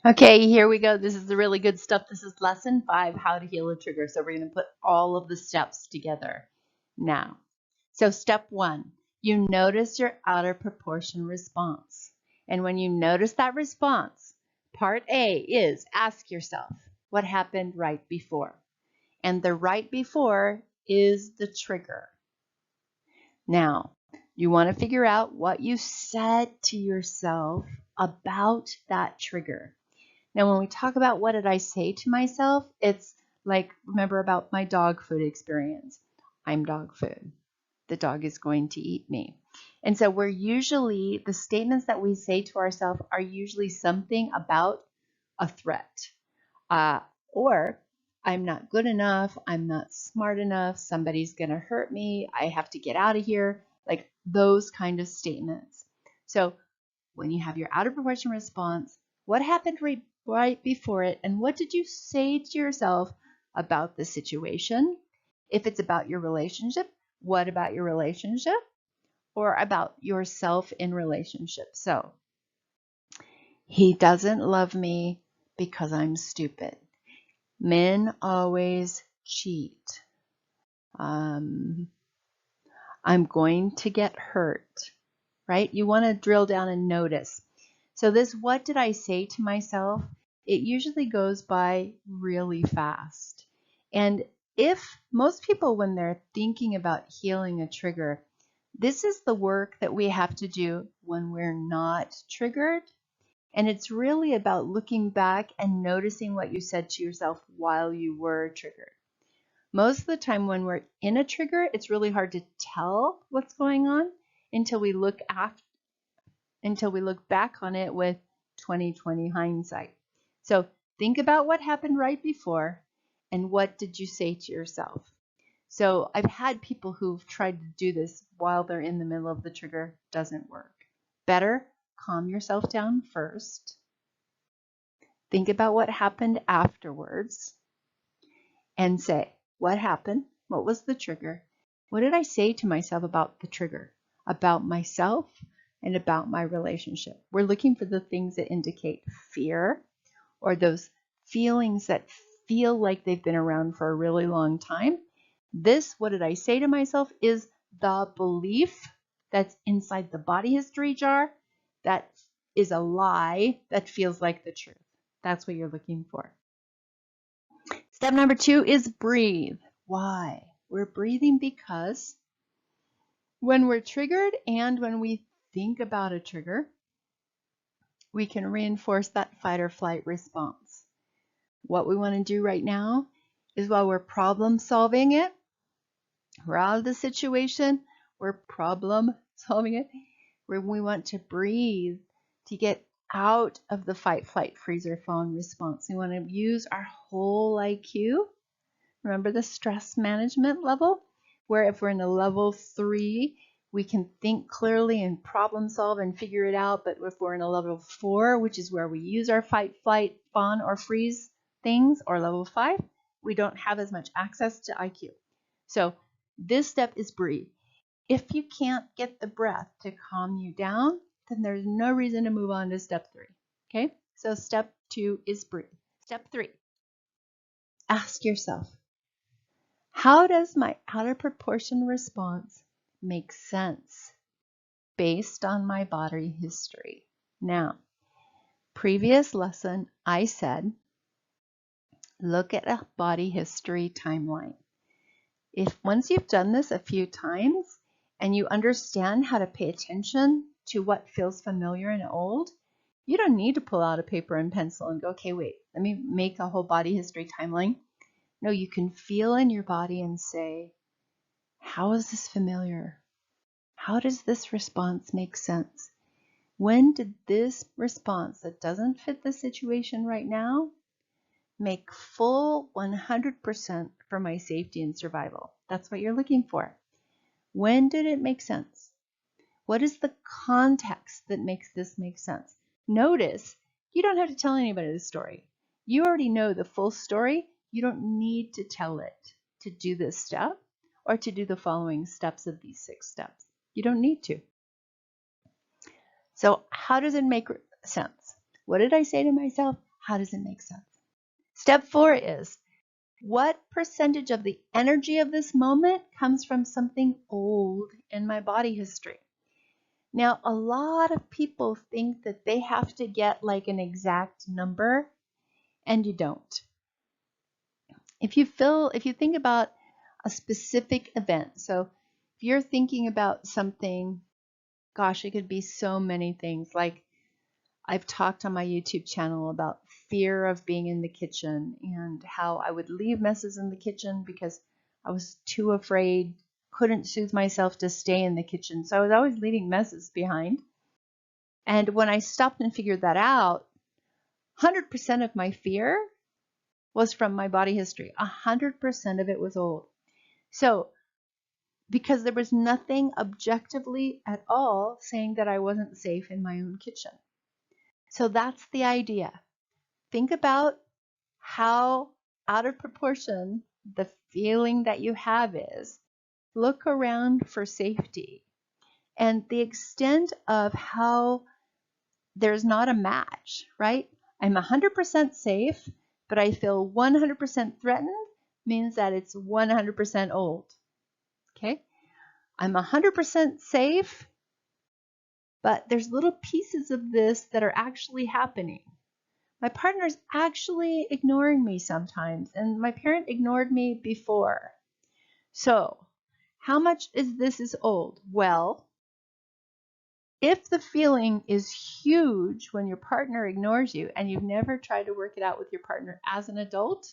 Okay, here we go. This is the really good stuff. This is lesson 5, how to heal a trigger. So we're going to put all of the steps together now. So step 1, you notice your outer proportion response. And when you notice that response, part A is ask yourself, what happened right before? And the right before is the trigger. Now, you want to figure out what you said to yourself about that trigger. Now, when we talk about what did I say to myself, it's like, remember about my dog food experience. I'm dog food. The dog is going to eat me. And so the statements that we say to ourselves are usually something about a threat. Or I'm not good enough, I'm not smart enough, somebody's going to hurt me, I have to get out of here, like those kind of statements. So when you have your outer proportion response, what happened right before it, and what did you say to yourself about the situation? If it's about your relationship, what about your relationship? Or about yourself in relationship? So, he doesn't love me because I'm stupid. Men always cheat. I'm going to get hurt, right? You want to drill down and notice. So this, what did I say to myself? It usually goes by really fast. And if most people, when they're thinking about healing a trigger, this is the work that we have to do when we're not triggered. And it's really about looking back and noticing what you said to yourself while you were triggered. Most of the time when we're in a trigger, it's really hard to tell what's going on until we look back on it with 20/20 hindsight. So think about what happened right before and what did you say to yourself. So I've had people who've tried to do this while they're in the middle of the trigger. Doesn't work. Better calm yourself down first. Think about what happened afterwards and say, what happened? What was the trigger? What did I say to myself about the trigger, about myself, and about my relationship? We're looking for the things that indicate fear or those feelings that feel like they've been around for a really long time. This, what did I say to myself, is the belief that's inside the body history jar that is a lie that feels like the truth. That's what you're looking for. Step number 2 is breathe. Why? We're breathing because when we're triggered and when we think about a trigger, we can reinforce that fight or flight response. What we want to do right now is while we're problem solving it, we're out of the situation, we're problem solving it, we want to breathe to get out of the fight, flight, freeze, or fawn response. We want to use our whole IQ. Remember the stress management level, where if we're in a level 3, we can think clearly and problem solve and figure it out. But if we're in a level 4, which is where we use our fight, flight, fawn, or freeze things, or level 5, we don't have as much access to IQ. So this step is breathe. If you can't get the breath to calm you down, then there's no reason to move on to step 3. Okay, so step 2 is breathe. Step 3, ask yourself, how does my outer proportion response make sense based on my body history? Now, previous lesson, I said, look at a body history timeline. If once you've done this a few times and you understand how to pay attention to what feels familiar and old, you don't need to pull out a paper and pencil and go, okay, wait, let me make a whole body history timeline. No, you can feel in your body and say, how is this familiar? How does this response make sense? When did this response that doesn't fit the situation right now make full 100% for my safety and survival? That's what you're looking for. When did it make sense? What is the context that makes this make sense? Notice, you don't have to tell anybody the story. You already know the full story. You don't need to tell it to do this step or to do the following steps of these 6 steps. You don't need to. So how does it make sense? What did I say to myself? How does it make sense? Step 4 is, what percentage of the energy of this moment comes from something old in my body history? Now, a lot of people think that they have to get like an exact number, and you don't. If you think about a specific event, so if you're thinking about something, gosh, it could be so many things. Like I've talked on my YouTube channel about fear of being in the kitchen and how I would leave messes in the kitchen because I was too afraid, couldn't soothe myself to stay in the kitchen. So I was always leaving messes behind. And when I stopped and figured that out, 100% of my fear was from my body history. 100% of it was old. So because there was nothing objectively at all saying that I wasn't safe in my own kitchen. So that's the idea. Think about how out of proportion the feeling that you have is. Look around for safety and the extent of how there's not a match, right? I'm 100% safe, but I feel 100% threatened means that it's 100% old. Okay? I'm 100% safe, but there's little pieces of this that are actually happening. My partner's actually ignoring me sometimes, and my parent ignored me before. So, how much is this is old? Well, if the feeling is huge when your partner ignores you and you've never tried to work it out with your partner as an adult,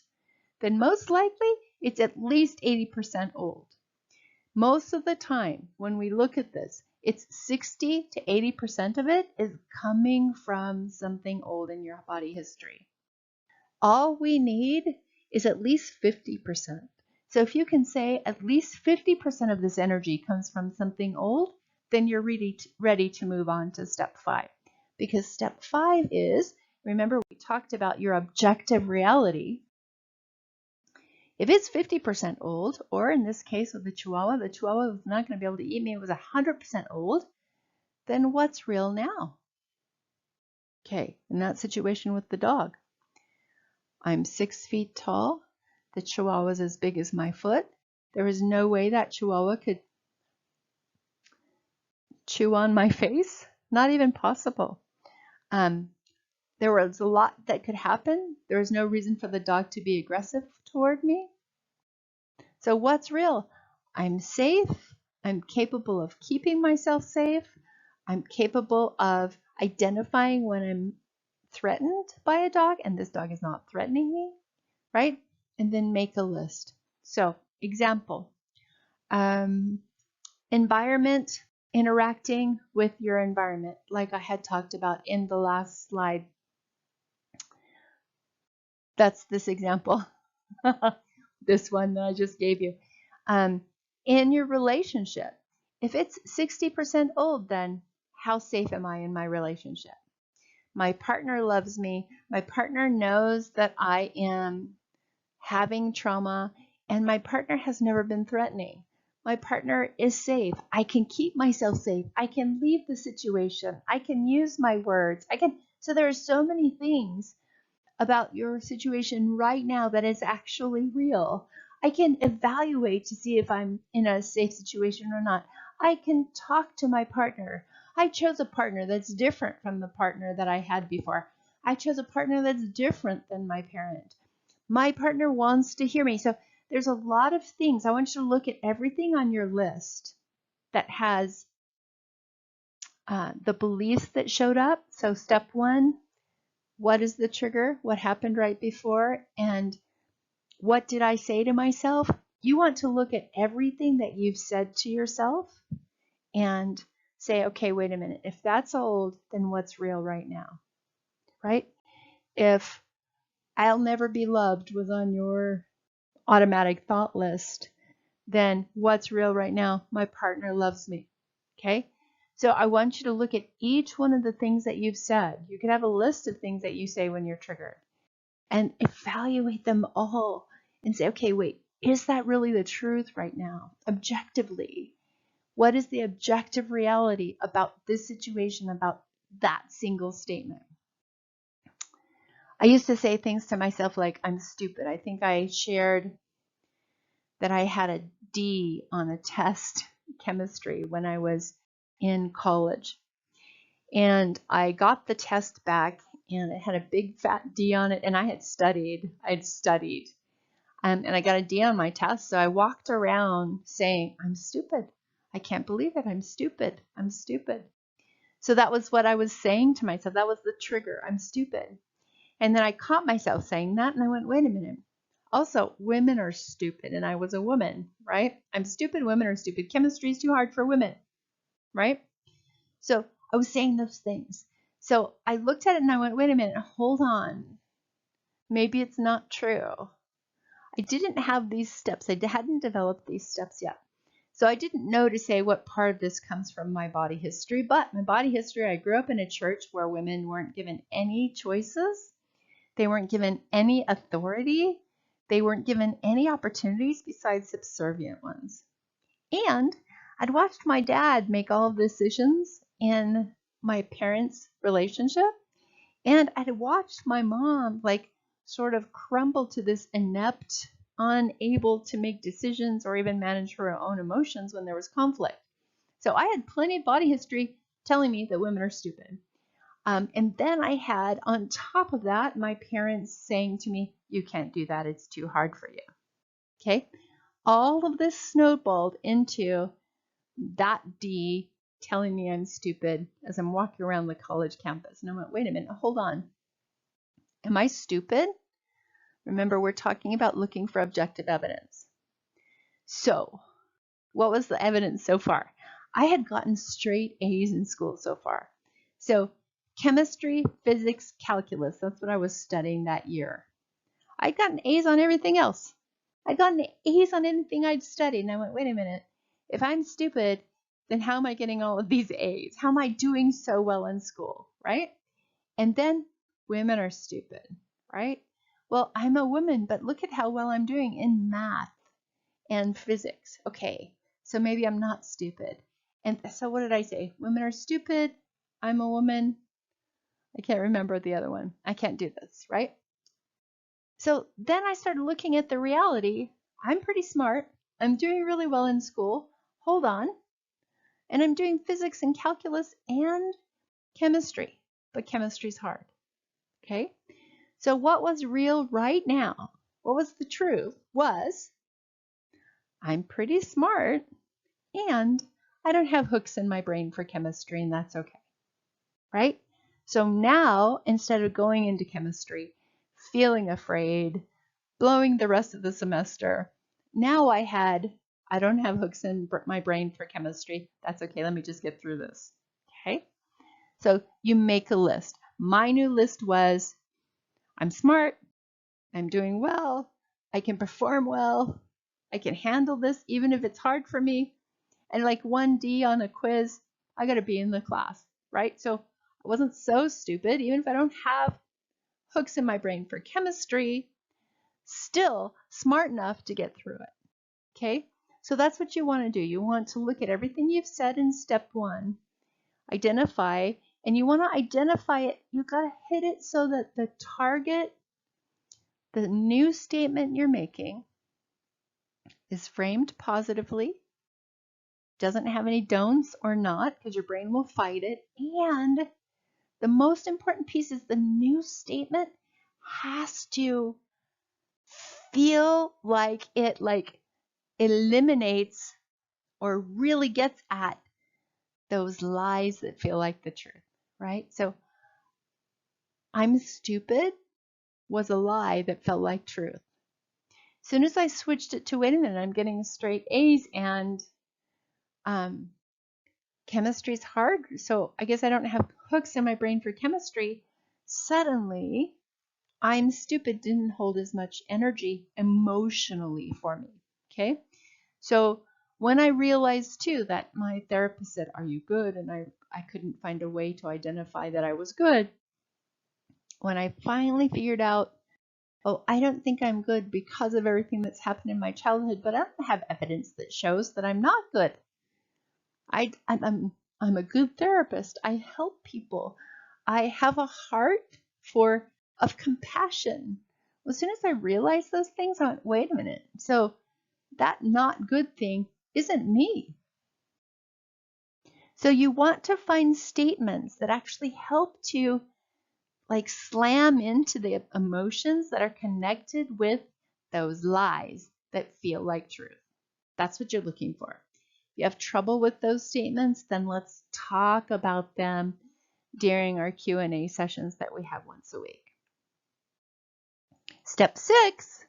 then most likely it's at least 80% old. Most of the time when we look at this, it's 60 to 80% of it is coming from something old in your body history. All we need is at least 50%. So if you can say at least 50% of this energy comes from something old, then you're ready to move on to step 5. Because step 5 is, remember we talked about your objective reality. If it's 50% old, or in this case with the Chihuahua was not going to be able to eat me, it was 100% old, then what's real now? Okay, in that situation with the dog, I'm 6 feet tall. The Chihuahua is as big as my foot. There was no way that Chihuahua could chew on my face. Not even possible. There was a lot that could happen. There was no reason for the dog to be aggressive toward me. So what's real? I'm safe. I'm capable of keeping myself safe. I'm capable of identifying when I'm threatened by a dog and this dog is not threatening me, right? And then make a list. So, example, environment, interacting with your environment, like I had talked about in the last slide. That's this example, this one that I just gave you. In your relationship, if it's 60% old, then how safe am I in my relationship? My partner loves me. My partner knows that I am having trauma, and my partner has never been threatening. My partner is safe. I can keep myself safe. I can leave the situation. I can use my words. So there are so many things about your situation right now that is actually real. I can evaluate to see if I'm in a safe situation or not. I can talk to my partner. I chose a partner that's different from the partner that I had before. I chose a partner that's different than my parent. My partner wants to hear me. So there's a lot of things. I want you to look at everything on your list that has the beliefs that showed up. So step 1, what is the trigger? What happened right before? And what did I say to myself? You want to look at everything that you've said to yourself and say, okay, wait a minute. If that's old, then what's real right now? Right? If I'll never be loved was on your automatic thought list, then what's real right now? My partner loves me. Okay? So I want you to look at each one of the things that you've said. You could have a list of things that you say when you're triggered and evaluate them all and say, okay, wait, is that really the truth right now? Objectively, what is the objective reality about this situation, about that single statement? I used to say things to myself like, I'm stupid. I think I shared that I had a D on a test, chemistry, when I was in college. And I got the test back and it had a big fat D on it, and I had studied. And I got a D on my test. So I walked around saying, I'm stupid. I can't believe it. I'm stupid. I'm stupid. So that was what I was saying to myself. That was the trigger. I'm stupid. And then I caught myself saying that, and I went, wait a minute. Also, women are stupid, and I was a woman, right? I'm stupid. Women are stupid. Chemistry is too hard for women, right? So I was saying those things. So I looked at it and I went, wait a minute, hold on. Maybe it's not true. I didn't have these steps. I hadn't developed these steps yet. So I didn't know to say what part of this comes from my body history, but my body history, I grew up in a church where women weren't given any choices. They weren't given any authority. They weren't given any opportunities besides subservient ones. And I'd watched my dad make all of the decisions in my parents' relationship. And I'd watched my mom sort of crumble to this inept, unable to make decisions or even manage her own emotions when there was conflict. So I had plenty of body history telling me that women are stupid. And then I had, on top of that, my parents saying to me, you can't do that. It's too hard for you. Okay. All of this snowballed into that D telling me I'm stupid as I'm walking around the college campus. And I went, wait a minute, hold on. Am I stupid? Remember, we're talking about looking for objective evidence. So, what was the evidence so far? I had gotten straight A's in school so far. So, chemistry, physics, calculus, that's what I was studying that year. I'd gotten A's on everything else. I'd gotten A's on anything I'd studied. And I went, wait a minute, if I'm stupid, then how am I getting all of these A's? How am I doing so well in school, right? And then women are stupid, right? Well, I'm a woman, but look at how well I'm doing in math and physics. Okay, so maybe I'm not stupid. And so what did I say? Women are stupid. I'm a woman. I can't remember the other one. I can't do this, right? So then I started looking at the reality. I'm pretty smart. I'm doing really well in school. Hold on. And I'm doing physics and calculus and chemistry. But chemistry's hard. Okay? So what was real right now? What was the truth? Was I'm pretty smart and I don't have hooks in my brain for chemistry, and that's okay. Right? So now, instead of going into chemistry, feeling afraid, blowing the rest of the semester, now I don't have hooks in my brain for chemistry. That's okay. Let me just get through this. Okay? So you make a list. My new list was I'm smart. I'm doing well. I can perform well. I can handle this even if it's hard for me. And like 1D on a quiz, I got to be in the class, right? So I wasn't so stupid. Even if I don't have hooks in my brain for chemistry, still smart enough to get through it. Okay? So that's what you want to do. You want to look at everything you've said in step 1, identify, and you want to identify it. You got to hit it so that the target, the new statement you're making, is framed positively, doesn't have any don'ts or not, because your brain will fight it. And the most important piece is the new statement has to feel like it eliminates or really gets at those lies that feel like the truth, right? So I'm stupid was a lie that felt like truth. As soon as I switched it to, wait a minute, I'm getting straight A's and chemistry's hard, so I guess I don't have hooks in my brain for chemistry. Suddenly, I'm stupid didn't hold as much energy emotionally for me, okay? So when I realized too that my therapist said, are you good? And I couldn't find a way to identify that I was good. When I finally figured out, oh, I don't think I'm good because of everything that's happened in my childhood, but I don't have evidence that shows that I'm not good. I'm a good therapist. I help people. I have a heart for of compassion. As soon as I realized those things, I went, wait a minute. So that not good thing isn't me. So you want to find statements that actually help to like slam into the emotions that are connected with those lies that feel like truth. That's what you're looking for. If you have trouble with those statements, then let's talk about them during our Q&A sessions that we have once a week. Step 6.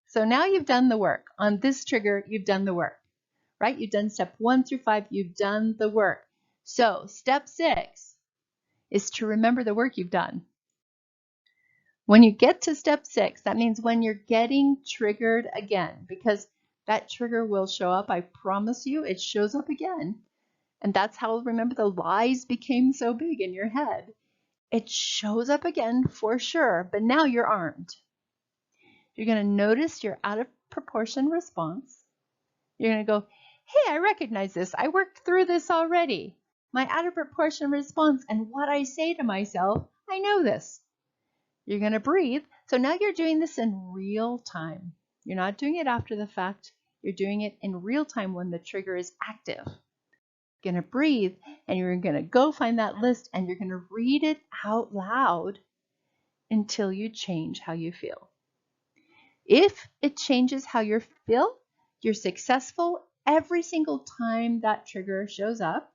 So now you've done the work. On this trigger, you've done the work, right? You've done step 1 through 5. You've done the work. So step 6 is to remember the work you've done. When you get to step 6, that means when you're getting triggered again, because that trigger will show up. I promise you, it shows up again. And that's how, remember, the lies became so big in your head. It shows up again for sure, but now you're armed. You're going to notice your out of proportion response. You're going to go, hey, I recognize this. I worked through this already. My out of proportion response and what I say to myself, I know this. You're going to breathe. So now you're doing this in real time. You're not doing it after the fact. You're doing it in real time when the trigger is active. You're going to breathe and you're going to go find that list and you're going to read it out loud until you change how you feel. If it changes how you feel, you're successful every single time that trigger shows up.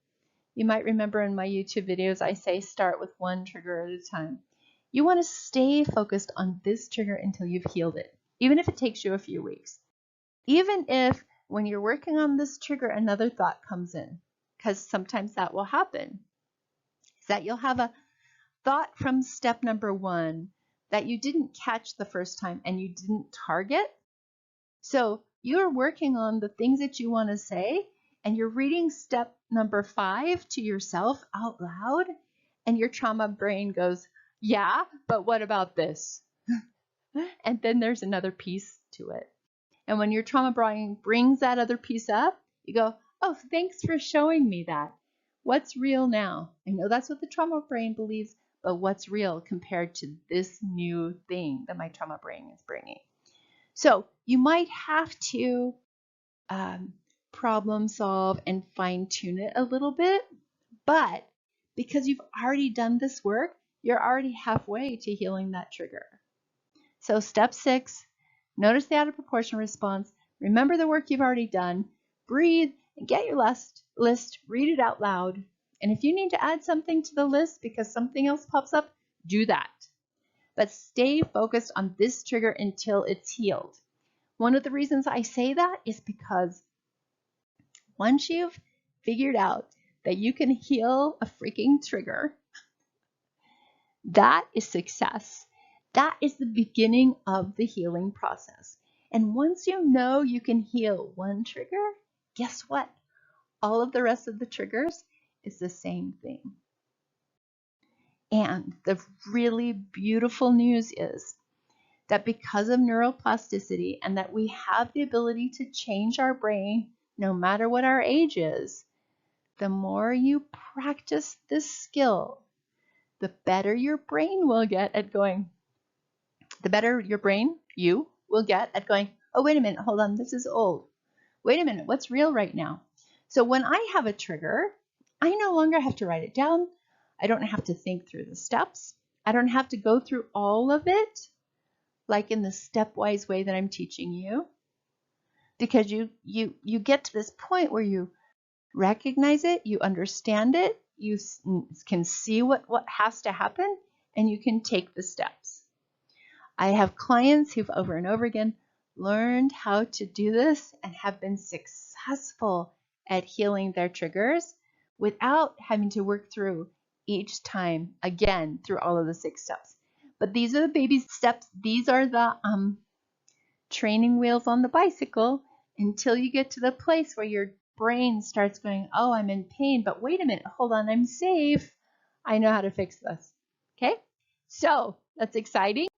You might remember in my YouTube videos, I say start with one trigger at a time. You want to stay focused on this trigger until you've healed it, even if it takes you a few weeks. Even if when you're working on this trigger, another thought comes in, because sometimes that will happen, is that you'll have a thought from step number 1 that you didn't catch the first time and you didn't target. So you're working on the things that you want to say and you're reading step number 5 to yourself out loud and your trauma brain goes, yeah, but what about this? And then there's another piece to it. And when your trauma brain brings that other piece up, you go, oh, thanks for showing me that. What's real now? I know that's what the trauma brain believes, but what's real compared to this new thing that my trauma brain is bringing? So you might have to problem solve and fine tune it a little bit, but because you've already done this work, you're already halfway to healing that trigger. So step 6, notice the out of proportion response, remember the work you've already done, breathe and get your list, read it out loud. And if you need to add something to the list because something else pops up, do that. But stay focused on this trigger until it's healed. One of the reasons I say that is because once you've figured out that you can heal a freaking trigger, that is success. That is the beginning of the healing process. And once you know you can heal one trigger, guess what? All of the rest of the triggers is the same thing. And the really beautiful news is that because of neuroplasticity and that we have the ability to change our brain no matter what our age is, the more you practice this skill, the better your brain will get at going, you will get at going, oh, wait a minute, hold on, this is old. Wait a minute, what's real right now? So when I have a trigger, I no longer have to write it down. I don't have to think through the steps. I don't have to go through all of it like in the stepwise way that I'm teaching you. Because you get to this point where you recognize it, you understand it, you can see what has to happen, and you can take the steps. I have clients who've over and over again learned how to do this and have been successful at healing their triggers without having to work through each time again through all of the 6 steps. But these are the baby steps. These are the training wheels on the bicycle until you get to the place where your brain starts going, oh, I'm in pain, but wait a minute, hold on, I'm safe. I know how to fix this. Okay, so that's exciting.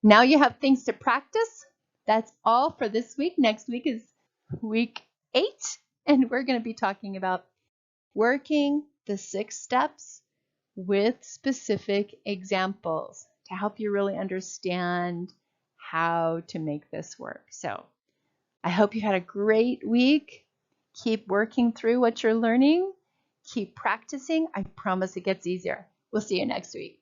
Now you have things to practice. That's all for this week. Next week is week 8, and we're going to be talking about working the 6 steps with specific examples. to help you really understand how to make this work. So I hope you had a great week. Keep working through what you're learning. Keep practicing. I promise it gets easier. We'll see you next week.